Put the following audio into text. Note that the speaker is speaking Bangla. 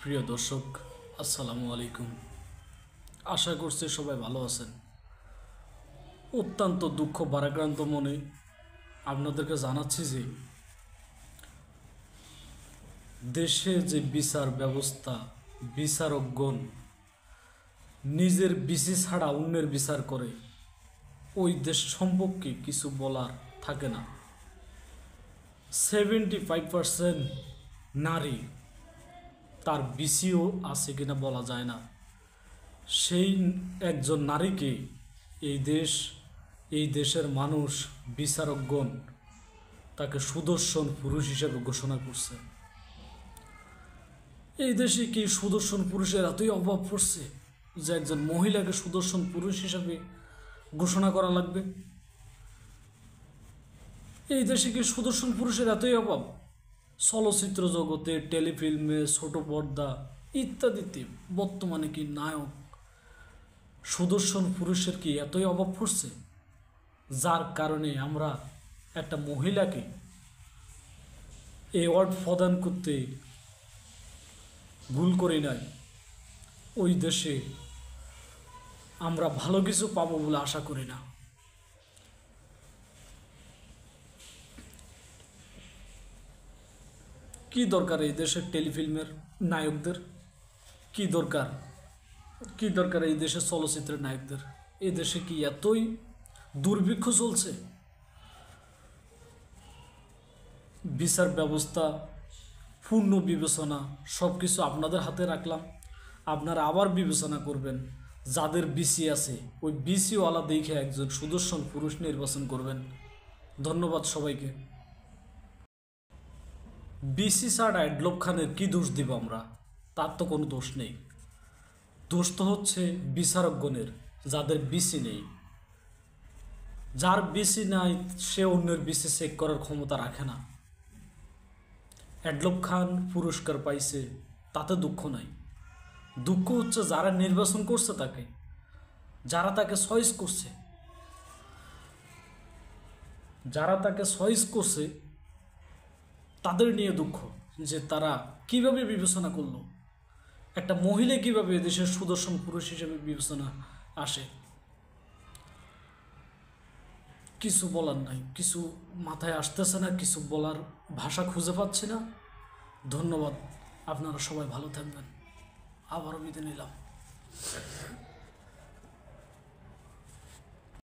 প্রিয় দর্শক, আসসালামু আলাইকুম। আশা করছি সবাই ভালো আছেন। অত্যন্ত দুঃখ ভারাক্রান্ত মনে আপনাদেরকে জানাচ্ছি যে দেশে যে বিচার ব্যবস্থা, বিচারকগণ নিজের বিসি ছাড়া অন্যের বিচার করে, ওই দেশ সম্পর্কে কিছু বলার থাকে না। 75% নারী, তার বিসিও আছে কিনা বলা যায় না। সেই একজন নারীকে এই দেশের মানুষ, বিচারকগণ তাকে সুদর্শন পুরুষ হিসেবে ঘোষণা করছে। এই দেশে কি সুদর্শন পুরুষের এতই অভাব পড়ছে যে একজন মহিলাকে সুদর্শন পুরুষ হিসেবে ঘোষণা করা লাগবে? এই দেশে কি সুদর্শন পুরুষের এতই অভাব? চলচ্চিত্র জগতে, টেলিফিল্মে, ছোট পর্দা ইত্যাদিতে বর্তমানে কি নায়ক সুদর্শন পুরুষের কি এতই অভাব পড়ছে যার কারণে আমরা একটা মহিলাকে অ্যাওয়ার্ড প্রদান করতে ভুল করি নাই? ওই দেশে আমরা ভালো কিছু পাবো বলে আশা করি না। কি দরকার এই দেশের টেলিফিল্মের নায়কদের? কি দরকার এই দেশের চলচ্চিত্রের নায়কদের? এই দেশে কি এতই দুর্ভিক্ষ চলছে? বিচার ব্যবস্থা, পূর্ণ বিবেচনা সব কিছু আপনাদের হাতে রাখলাম। আপনারা আবার বিবেচনা করবেন। যাদের বিসি আছে ওই বিসিওয়ালা দেখে একজন সুদর্শন পুরুষ নির্বাচন করবেন। ধন্যবাদ সবাইকে। বিসি ছাড়া অ্যাডলব খানের কী দোষ দিব আমরা? তার তো কোনো দোষ নেই। দোষ তো হচ্ছে বিচারকগণের, যাদের বিসি নেই। যার বিসি নাই সে অন্যের বিসি চেক করার ক্ষমতা রাখে না। অ্যাডলব খান পুরস্কার পাইছে, তাতে দুঃখ নাই। দুঃখ হচ্ছে যারা নির্বাচন করছে তাকে, যারা তাকে চয়েস করছে তাদের নিয়ে দুঃখ, যে তারা কিভাবে বিবেচনা করলো, একটা মহিলা কিভাবে দেশের সুদর্শন পুরুষ হিসেবে বিবেচনা আসে। কিছু বলার নাই, কিছু মাথায় আসতেছে না, কিছু বলার ভাষা খুঁজে পাচ্ছি না। ধন্যবাদ। আপনারা সবাই ভালো থাকবেন। আবারও বিদায় নিলাম।